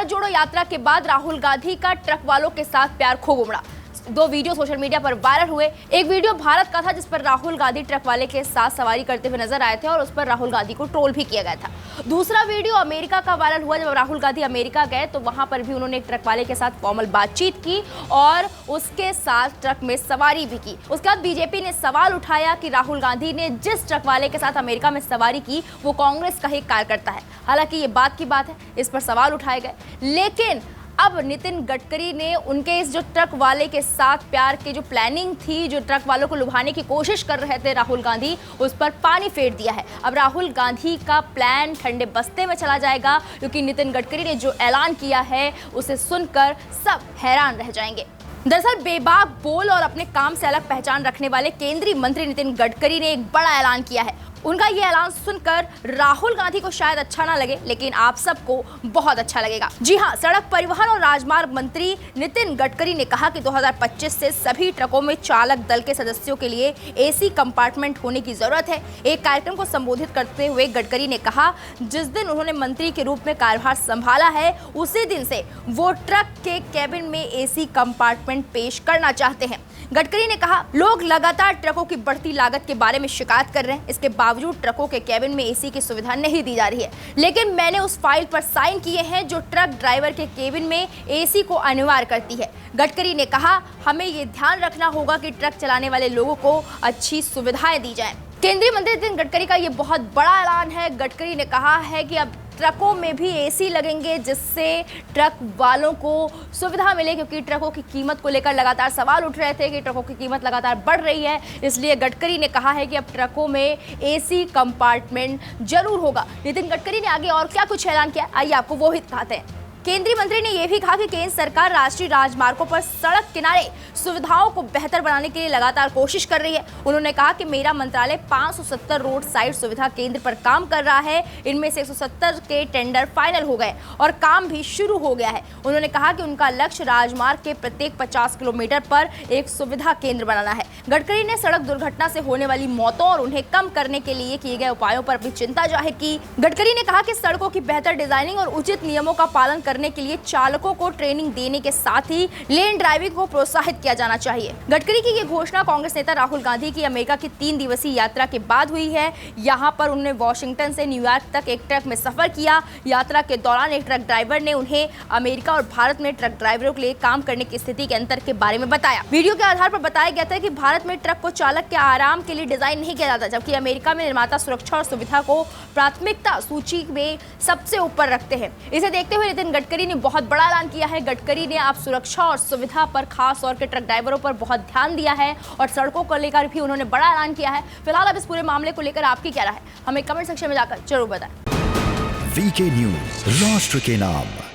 भारत जोड़ो यात्रा के बाद राहुल गांधी का ट्रक वालों के साथ प्यार खूब उमड़ा। दो वीडियो सोशल मीडिया पर वायरल हुए। एक वीडियो भारत का था जिस पर राहुल गांधी ट्रक वाले के साथ सवारी करते हुए नजर आए थे और उस पर राहुल गांधी को ट्रोल भी किया गया था। दूसरा वीडियो अमेरिका का वायरल हुआ। जब राहुल गांधी अमेरिका गए तो वहां पर भी उन्होंने एक ट्रक वाले के साथ फॉर्मल बातचीत की और उसके साथ ट्रक में सवारी भी की। उसके बाद बीजेपी ने सवाल उठाया कि राहुल गांधी ने जिस ट्रक वाले के साथ अमेरिका में सवारी की वो कांग्रेस का ही कार्यकर्ता है। हालांकि ये बात की बात है, इस पर सवाल उठाए गए, लेकिन अब नितिन गडकरी ने उनके इस जो ट्रक वाले के साथ प्यार की जो प्लानिंग थी, जो ट्रक वालों को लुभाने की कोशिश कर रहे थे राहुल गांधी, उस पर पानी फेर दिया है। अब राहुल गांधी का प्लान ठंडे बस्ते में चला जाएगा, क्योंकि नितिन गडकरी ने जो ऐलान किया है उसे सुनकर सब हैरान रह जाएंगे। दरअसल बेबाक बोल और अपने काम से अलग पहचान रखने वाले केंद्रीय मंत्री नितिन गडकरी ने एक बड़ा ऐलान किया है। उनका ये ऐलान सुनकर राहुल गांधी को शायद अच्छा ना लगे, लेकिन आप सबको बहुत अच्छा लगेगा। जी हां, सड़क परिवहन और राजमार्ग मंत्री नितिन गडकरी ने कहा कि 2025 से सभी ट्रकों में चालक दल के सदस्यों के लिए एसी कंपार्टमेंट होने की जरूरत है। एक कार्यक्रम को संबोधित करते हुए गडकरी ने कहा, जिस दिन उन्होंने मंत्री के रूप में कार्यभार संभाला है उसी दिन से वो ट्रक के केबिन में एसी कंपार्टमेंट पेश करना चाहते हैं। गडकरी ने कहा, लोग लगातार ट्रकों की बढ़ती लागत के बारे में शिकायत कर रहे हैं। इसके बावजूद ट्रकों के केबिन में एसी की सुविधा नहीं दी जा रही है, लेकिन मैंने उस फाइल पर साइन किए हैं जो ट्रक ड्राइवर के केबिन में एसी को अनिवार्य करती है। गडकरी ने कहा, हमें ये ध्यान रखना होगा कि ट्रक चलाने वाले लोगों को अच्छी सुविधाएं दी जाएं। केंद्रीय मंत्री नितिन गडकरी का ये बहुत बड़ा ऐलान है। गडकरी ने कहा है कि अब ट्रकों में भी एसी लगेंगे, जिससे ट्रक वालों को सुविधा मिले, क्योंकि ट्रकों की कीमत को लेकर लगातार सवाल उठ रहे थे कि ट्रकों की कीमत लगातार बढ़ रही है। इसलिए गडकरी ने कहा है कि अब ट्रकों में एसी कंपार्टमेंट जरूर होगा। नितिन गडकरी ने आगे और क्या कुछ ऐलान किया, आइए आपको वो ही दिखाते हैं। केंद्रीय मंत्री ने यह भी कहा कि केंद्र सरकार राष्ट्रीय राजमार्गों पर सड़क किनारे सुविधाओं को बेहतर बनाने के लिए लगातार कोशिश कर रही है। उन्होंने कहा कि मेरा मंत्रालय 570 रोड साइड सुविधा केंद्र पर काम कर रहा है। इनमें से 170 के टेंडर फाइनल हो गए और काम भी शुरू हो गया है। उन्होंने कहा कि उनका लक्ष्य राजमार्ग के प्रत्येक 50 किलोमीटर पर एक सुविधा केंद्र बनाना है। गडकरी ने सड़क दुर्घटना से होने वाली मौतों और उन्हें कम करने के लिए किए गए उपायों पर भी चिंता जाहिर की। गडकरी ने कहा कि सड़कों की बेहतर डिजाइनिंग और उचित नियमों का पालन करने के लिए चालकों को ट्रेनिंग देने के साथ ही लेन ड्राइविंग को प्रोत्साहित किया जाना चाहिए। गडकरी की ये घोषणा कांग्रेस नेता राहुल गांधी की अमेरिका की 3 दिवसीय यात्रा के बाद हुई है। यहां पर उन्होंने वॉशिंगटन से न्यूयॉर्क तक एक ट्रक में सफर किया। यात्रा के दौरान एक ट्रक ड्राइवर ने उन्हें अमेरिका और भारत में ट्रक ड्राइवरों के लिए काम करने की स्थिति के अंतर के बारे में बताया। वीडियो के आधार पर बताया गया था कि भारत में ट्रक को चालक के आराम के लिए डिजाइन नहीं किया जाता, जबकि अमेरिका में निर्माता सुरक्षा और सुविधा को प्राथमिकता सूची में सबसे ऊपर रखते हैं। इसे देखते हुए नितिन गडकरी ने बहुत बड़ा ऐलान किया है। गडकरी ने अब सुरक्षा और सुविधा पर खास तौर के ट्रक ड्राइवरों पर बहुत ध्यान दिया है और सड़कों को लेकर भी उन्होंने बड़ा ऐलान किया है। फिलहाल अब इस पूरे मामले को लेकर आपकी क्या राय है, हमें कमेंट सेक्शन में जाकर जरूर बताएं। वीके न्यूज, राष्ट्र के नाम।